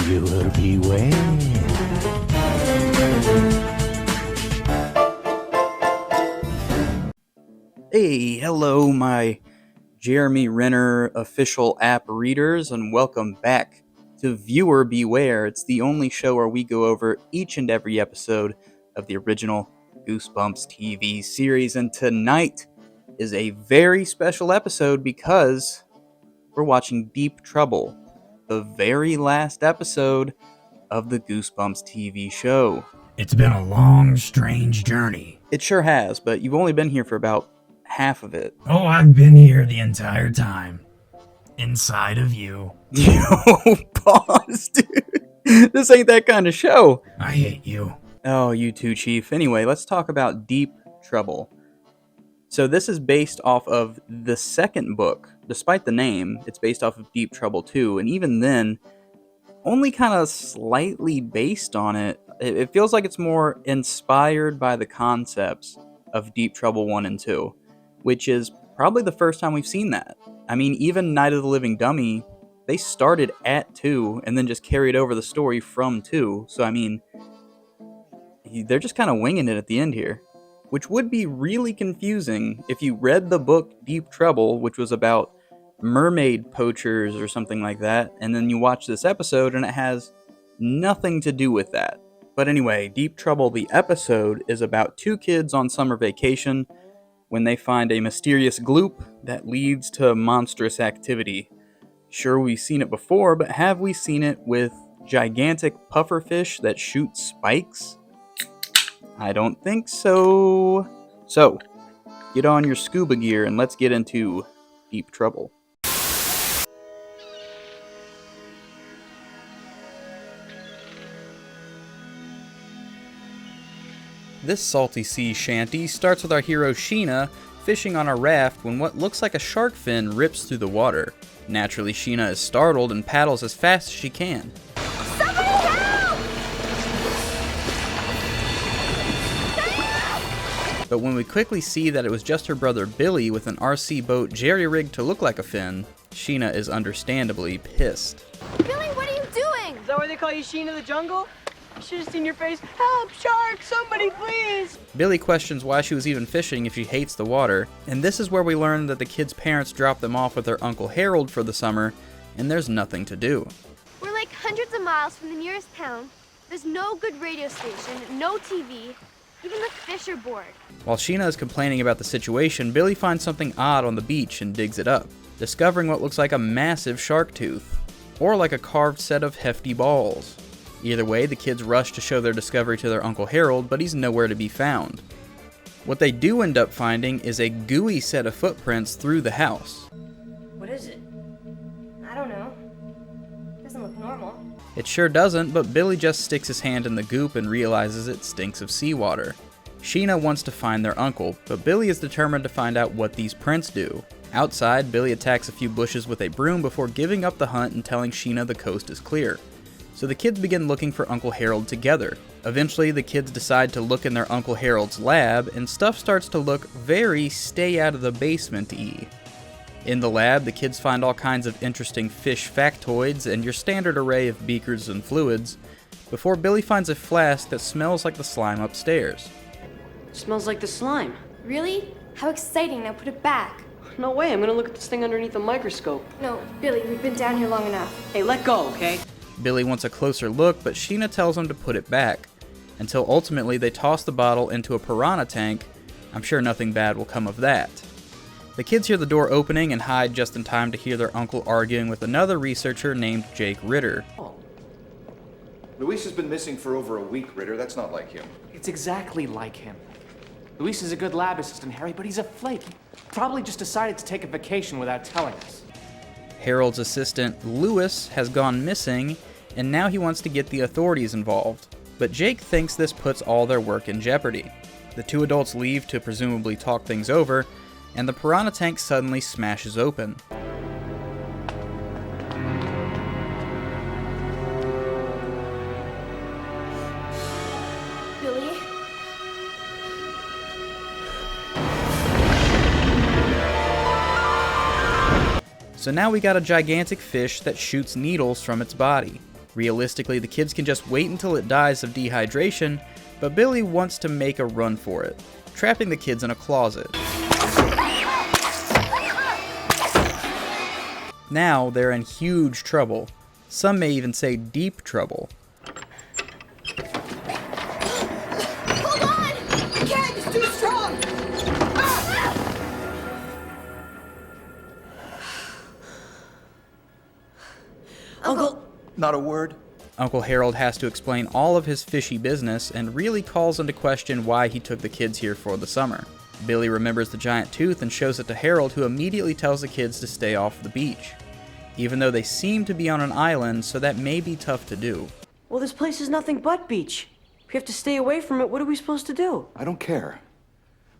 Viewer beware. Hey, hello, my Jeremy Renner official app readers, and welcome back to Viewer Beware. It's the only show where we go over each and every episode of the original Goosebumps TV series, and tonight is a very special episode because we're watching Deep Trouble, the very last episode of the Goosebumps TV show. It's been a long, strange journey. It sure has, but you've only been here for about half of it. Oh, I've been here the entire time. Inside of you. Yo, pause, dude. This ain't that kind of show. I hate you. Oh, you too, Chief. Anyway, let's talk about Deep Trouble. So this is based off of the second book. Despite the name, it's based off of Deep Trouble 2, and even then, only kind of slightly based on it. It feels like it's more inspired by the concepts of Deep Trouble 1 and 2, which is probably the first time we've seen that. I mean, even Night of the Living Dummy, they started at 2 and then just carried over the story from 2. So, I mean, they're just kind of winging it at the end here, which would be really confusing if you read the book Deep Trouble, which was about mermaid poachers or something like that, and then you watch this episode and it has nothing to do with that. But anyway, Deep Trouble, the episode, is about two kids on summer vacation when they find a mysterious gloop that leads to monstrous activity. Sure, we've seen it before, but have we seen it with gigantic pufferfish that shoot spikes? I don't think so. So, get on your scuba gear and let's get into Deep Trouble. This salty sea shanty starts with our hero Sheena fishing on a raft when what looks like a shark fin rips through the water. Naturally, Sheena is startled and paddles as fast as she can. Somebody help! But when we quickly see that it was just her brother Billy with an RC boat jerry-rigged to look like a fin, Sheena is understandably pissed. Billy, what are you doing? Is that why they call you Sheena the Jungle? I should have seen your face. Help, shark, somebody please! Billy questions why she was even fishing if she hates the water, and this is where we learn that the kids' parents dropped them off with their Uncle Harold for the summer, and there's nothing to do. We're like hundreds of miles from the nearest town. There's no good radio station, no TV. Even the fish are bored. While Sheena is complaining about the situation, Billy finds something odd on the beach and digs it up, discovering what looks like a massive shark tooth, or like a carved set of hefty balls. Either way, the kids rush to show their discovery to their Uncle Harold, but he's nowhere to be found. What they do end up finding is a gooey set of footprints through the house. What is it? I don't know. Doesn't look normal. It sure doesn't, but Billy just sticks his hand in the goop and realizes it stinks of seawater. Sheena wants to find their uncle, but Billy is determined to find out what these prints do. Outside, Billy attacks a few bushes with a broom before giving up the hunt and telling Sheena the coast is clear. So the kids begin looking for Uncle Harold together. Eventually, the kids decide to look in their Uncle Harold's lab, and stuff starts to look very stay out of the basement-y. In the lab, the kids find all kinds of interesting fish factoids and your standard array of beakers and fluids, before Billy finds a flask that smells like the slime upstairs. Smells like the slime. Really? How exciting. Now put it back. No way, I'm gonna look at this thing underneath a microscope. No, Billy, we've been down here long enough. Hey, let go, okay? Billy wants a closer look, but Sheena tells him to put it back, until ultimately they toss the bottle into a piranha tank. I'm sure nothing bad will come of that. The kids hear the door opening and hide just in time to hear their uncle arguing with another researcher named Jake Ritter. Oh, Luis has been missing for over a week, Ritter. That's not like him. It's exactly like him. Luis is a good lab assistant, Harry, but he's a flake. Probably just decided to take a vacation without telling us. Harold's assistant, Lewis, has gone missing, and now he wants to get the authorities involved. But Jake thinks this puts all their work in jeopardy. The two adults leave to presumably talk things over, and the piranha tank suddenly smashes open. Billy? So now we got a gigantic fish that shoots needles from its body. Realistically, the kids can just wait until it dies of dehydration, but Billy wants to make a run for it, trapping the kids in a closet. Now they're in huge trouble. Some may even say deep trouble. Hold on! I can't! It's too strong! Uncle! Not a word? Uncle Harold has to explain all of his fishy business and really calls into question why he took the kids here for the summer. Billy remembers the giant tooth and shows it to Harold, who immediately tells the kids to stay off the beach. Even though they seem to be on an island, so that may be tough to do. Well, this place is nothing but beach. If we have to stay away from it, what are we supposed to do? I don't care.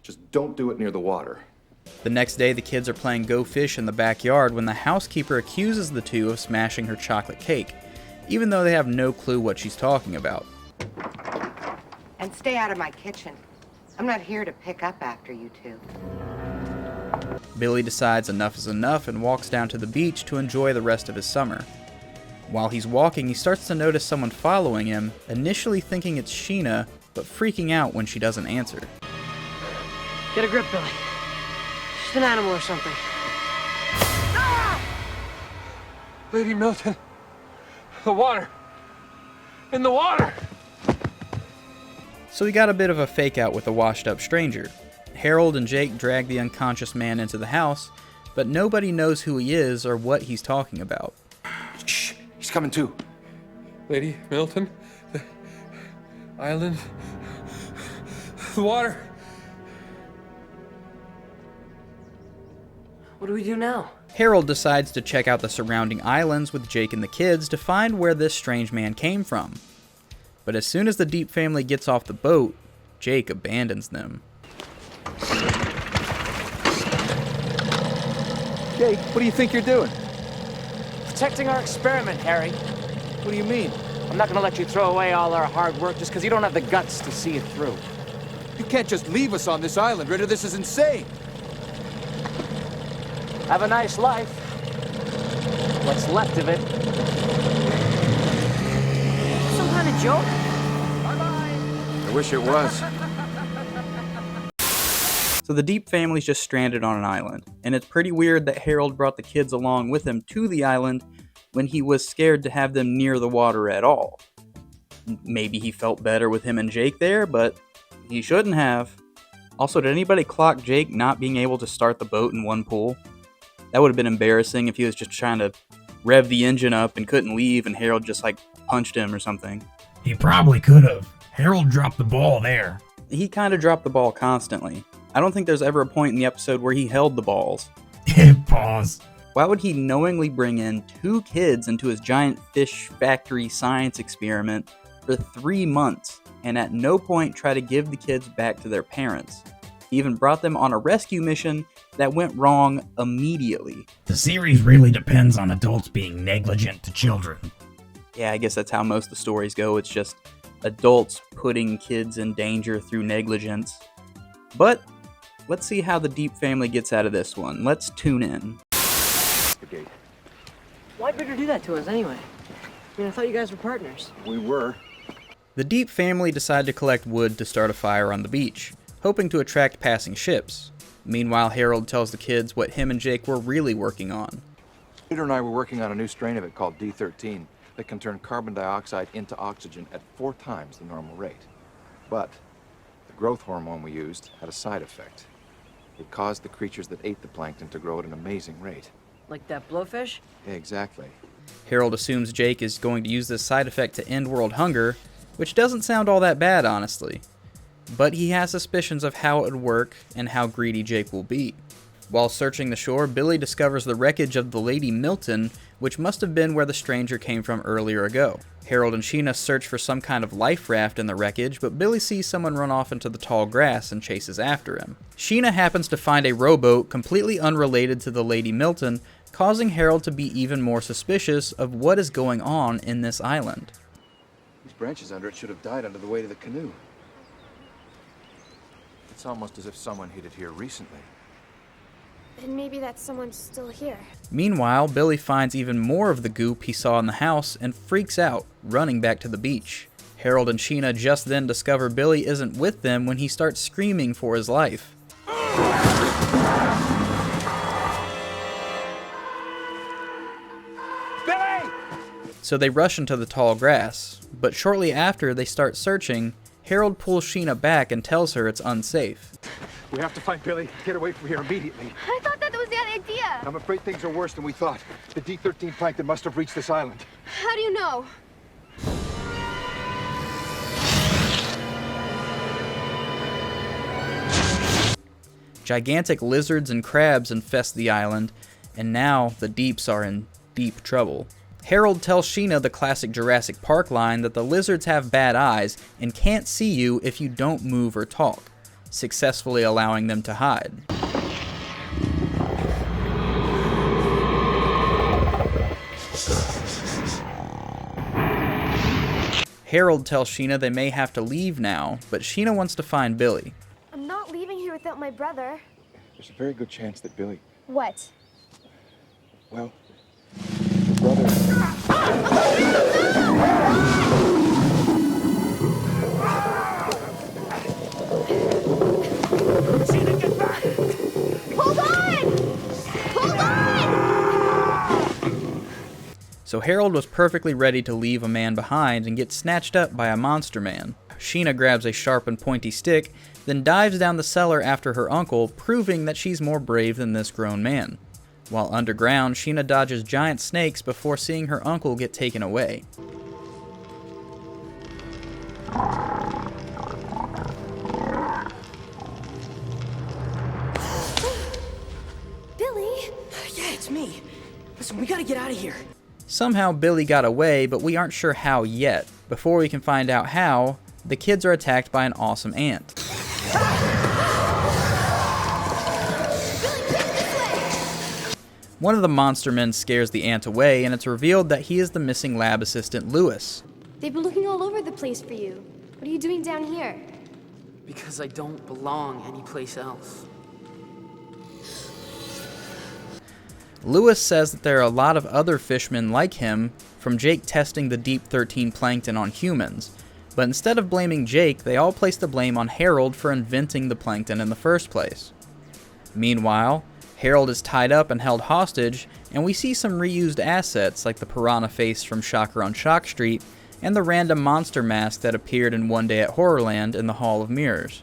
Just don't do it near the water. The next day, the kids are playing Go Fish in the backyard when the housekeeper accuses the two of smashing her chocolate cake, even though they have no clue what she's talking about. And stay out of my kitchen. I'm not here to pick up after you two. Billy decides enough is enough and walks down to the beach to enjoy the rest of his summer. While he's walking, he starts to notice someone following him, initially thinking it's Sheena, but freaking out when she doesn't answer. Get a grip, Billy. Just an animal or something. Lady Milton. The water. In the water! So we got a bit of a fake out with a washed up stranger. Harold and Jake drag the unconscious man into the house, but nobody knows who he is or what he's talking about. Shh, he's coming too. Lady Milton. The island. The water. What do we do now? Harold decides to check out the surrounding islands with Jake and the kids to find where this strange man came from. But as soon as the Deep family gets off the boat, Jake abandons them. Jake, what do you think you're doing? Protecting our experiment, Harry. What do you mean? I'm not gonna let you throw away all our hard work just because you don't have the guts to see it through. You can't just leave us on this island, Ritter. This is insane. Have a nice life. What's left of it. Some kind of joke? I wish it was. So the Deep family's just stranded on an island, and it's pretty weird that Harold brought the kids along with him to the island when he was scared to have them near the water at all. Maybe he felt better with him and Jake there, but he shouldn't have. Also, did anybody clock Jake not being able to start the boat in one pull? That would have been embarrassing if he was just trying to rev the engine up and couldn't leave and Harold just punched him or something. He probably could have. Harold dropped the ball there. He kind of dropped the ball constantly. I don't think there's ever a point in the episode where he held the balls. Pause. Why would he knowingly bring in 2 kids into his giant fish factory science experiment for 3 months and at no point try to give the kids back to their parents? He even brought them on a rescue mission that went wrong immediately. The series really depends on adults being negligent to children. Yeah, I guess that's how most of the stories go. It's just adults putting kids in danger through negligence. But let's see how the Deep family gets out of this one. Let's tune in. Why'd Ritter do that to us anyway? I mean, I thought you guys were partners. We were. The Deep family decide to collect wood to start a fire on the beach, hoping to attract passing ships. Meanwhile, Harold tells the kids what him and Jake were really working on. Peter and I were working on a new strain of it called D13 that can turn carbon dioxide into oxygen at 4 times the normal rate. But the growth hormone we used had a side effect. It caused the creatures that ate the plankton to grow at an amazing rate. Like that blowfish? Yeah, exactly. Harold assumes Jake is going to use this side effect to end world hunger, which doesn't sound all that bad, honestly. But he has suspicions of how it would work and how greedy Jake will be. While searching the shore, Billy discovers the wreckage of the Lady Milton, which must have been where the stranger came from earlier ago. Harold and Sheena search for some kind of life raft in the wreckage, but Billy sees someone run off into the tall grass and chases after him. Sheena happens to find a rowboat completely unrelated to the Lady Milton, causing Harold to be even more suspicious of what is going on in this island. These branches under it should have died under the weight of the canoe. It's almost as if someone hit it here recently. And maybe that someone's still here. Meanwhile, Billy finds even more of the goop he saw in the house and freaks out, running back to the beach. Harold and Sheena just then discover Billy isn't with them when he starts screaming for his life. Billy! So they rush into the tall grass, but shortly after they start searching, Harold pulls Sheena back and tells her it's unsafe. We have to find Billy. Get away from here immediately. I thought that was the idea. I'm afraid things are worse than we thought. The D-13 plankton must have reached this island. How do you know? Gigantic lizards and crabs infest the island, and now the Deeps are in deep trouble. Harold tells Sheena the classic Jurassic Park line that the lizards have bad eyes and can't see you if you don't move or talk, successfully allowing them to hide. Harold tells Sheena they may have to leave now, but Sheena wants to find Billy. I'm not leaving here without my brother. There's a very good chance that Billy, What? well, your brother... Hold on! Hold on! So Harold was perfectly ready to leave a man behind and get snatched up by a monster man. Sheena grabs a sharp and pointy stick, then dives down the cellar after her uncle, proving that she's more brave than this grown man. While underground, Sheena dodges giant snakes before seeing her uncle get taken away. Billy? Yeah, it's me. Listen, we gotta get out of here. Somehow Billy got away, but we aren't sure how yet. Before we can find out how, the kids are attacked by an awesome ant. One of the monster men scares the ant away, and it's revealed that he is the missing lab assistant, Lewis. They've been looking all over the place for you. What are you doing down here? Because I don't belong anyplace else. Lewis says that there are a lot of other fishmen like him from Jake testing the Deep 13 plankton on humans, but instead of blaming Jake, they all place the blame on Harold for inventing the plankton in the first place. Meanwhile, Harold is tied up and held hostage, and we see some reused assets like the piranha face from Shocker on Shock Street and the random monster mask that appeared in One Day at Horrorland in the Hall of Mirrors.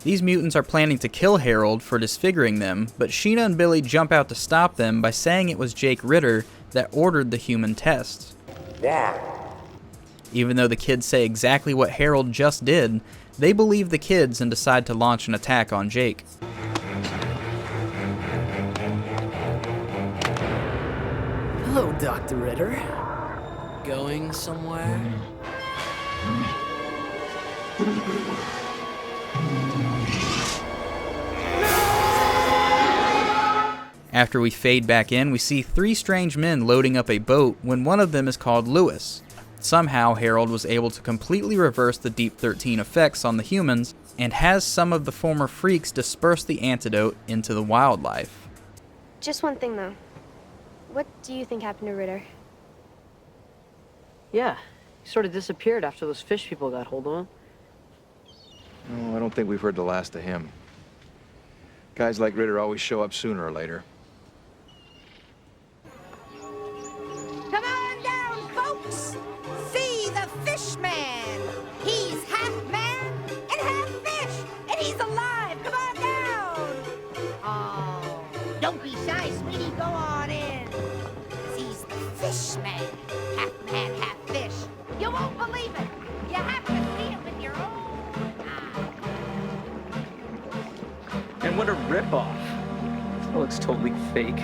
These mutants are planning to kill Harold for disfiguring them, but Sheena and Billy jump out to stop them by saying it was Jake Ritter that ordered the human tests. Why? Even though the kids say exactly what Harold just did, they believe the kids and decide to launch an attack on Jake. Hello, Dr. Ritter. Going somewhere? After we fade back in, we see three strange men loading up a boat when one of them is called Lewis. Somehow, Harold was able to completely reverse the Deep 13 effects on the humans and has some of the former freaks disperse the antidote into the wildlife. Just one thing, though. What do you think happened to Ritter? Yeah, he sort of disappeared after those fish people got hold of him. No, I don't think we've heard the last of him. Guys like Ritter always show up sooner or later. Come on down, folks! See the fish man! He's half man and half fish! And he's alive! Come on down! Oh, don't be shy, sweetie. Go on in. 'Cause he's the fish man, half fish. You won't believe it. You have to see it with your own eyes. And what a ripoff. That looks totally fake.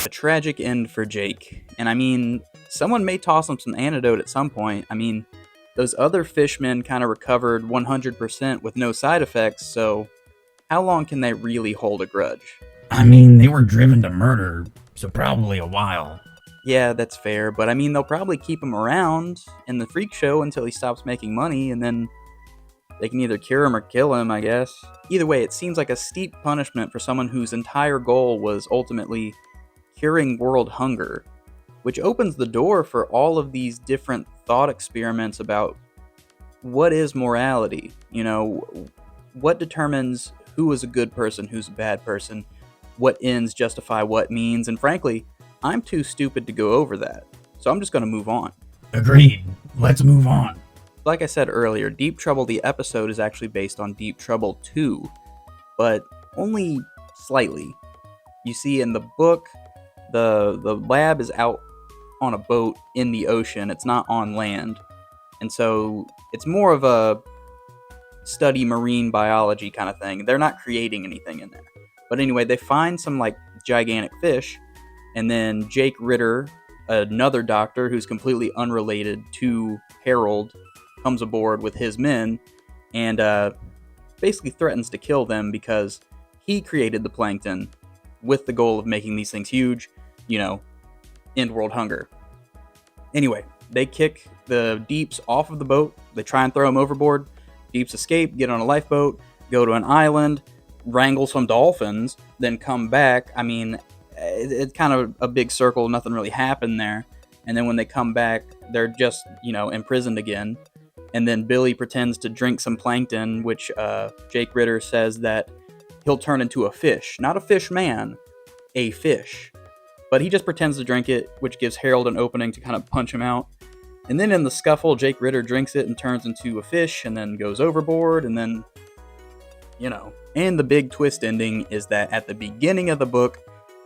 A tragic end for Jake. And I mean, someone may toss him some antidote at some point. I mean, those other fishmen kind of recovered 100% with no side effects, so how long can they really hold a grudge? I mean, they were driven to murder, so probably a while. Yeah, that's fair, but I mean, they'll probably keep him around in the freak show until he stops making money, and then they can either cure him or kill him, I guess. Either way, it seems like a steep punishment for someone whose entire goal was ultimately curing world hunger, which opens the door for all of these different thought experiments about what is morality? You know, what determines who is a good person, who's a bad person, what ends justify what means, and frankly, I'm too stupid to go over that. So I'm just going to move on. Agreed. Let's move on. Like I said earlier, Deep Trouble the episode is actually based on Deep Trouble 2, but only slightly. You see, in the book, the lab is out on a boat in the ocean. It's not on land. And so it's more of a study marine biology kind of thing. They're not creating anything in there. But anyway, they find some like gigantic fish, and then Jake Ritter, another doctor who's completely unrelated to Harold, comes aboard with his men and basically threatens to kill them because he created the plankton with the goal of making these things huge, you know, end world hunger. Anyway, they kick the Deeps off of the boat. They try and throw them overboard. Deeps escape, get on a lifeboat, go to an island, wrangle some dolphins, then come back. I mean, it's kind of a big circle. Nothing really happened there. And then when they come back, they're just, you know, imprisoned again. And then Billy pretends to drink some plankton, which Jake Ritter says that he'll turn into a fish. Not a fish man, a fish. But he just pretends to drink it, which gives Harold an opening to kind of punch him out. And then in the scuffle, Jake Ritter drinks it and turns into a fish and then goes overboard. And then, you know. And the big twist ending is that at the beginning of the book,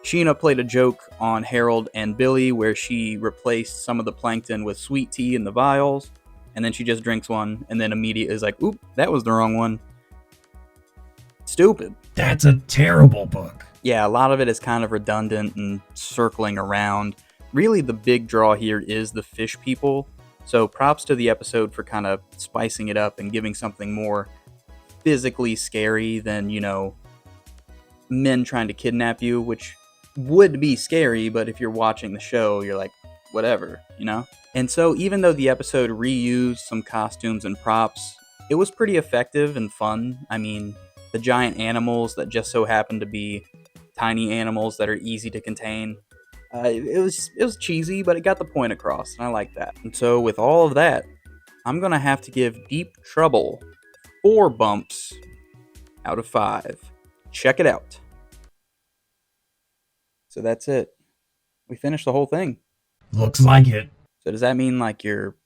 Sheena played a joke on Harold and Billy where she replaced some of the plankton with sweet tea in the vials. And then she just drinks one and then immediately is like, oop, that was the wrong one. Stupid. That's a terrible book. Yeah, a lot of it is kind of redundant and circling around. Really, the big draw here is the fish people. So props to the episode for kind of spicing it up and giving something more physically scary than, you know, men trying to kidnap you, which would be scary, but if you're watching the show, you're like, whatever, you know? And so even though the episode reused some costumes and props, it was pretty effective and fun. I mean, the giant animals that just so happen to be tiny animals that are easy to contain. It was cheesy, but it got the point across, and I like that. And so with all of that, I'm going to have to give Deep Trouble 4 bumps out of 5. Check it out. So that's it. We finished the whole thing. Looks like it. So does that mean like you're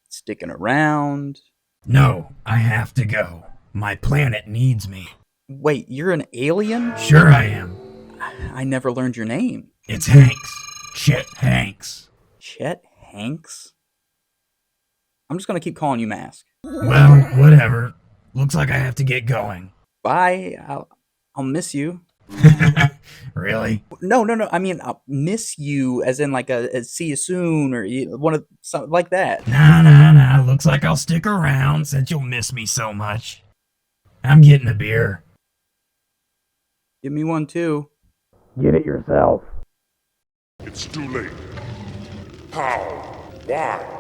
sticking around? No, I have to go. My planet needs me. Wait, you're an alien? Sure I am. I never learned your name. It's Hanks. Chet Hanks. Chet Hanks? I'm just going to keep calling you Mask. Well, whatever. Looks like I have to get going. Bye. I'll miss you. Really? No. I mean, I'll miss you as in like a see you soon or one of something like that. Nah. Looks like I'll stick around since you'll miss me so much. I'm getting a beer. Give me one too. Get it yourself. It's too late. How? Why?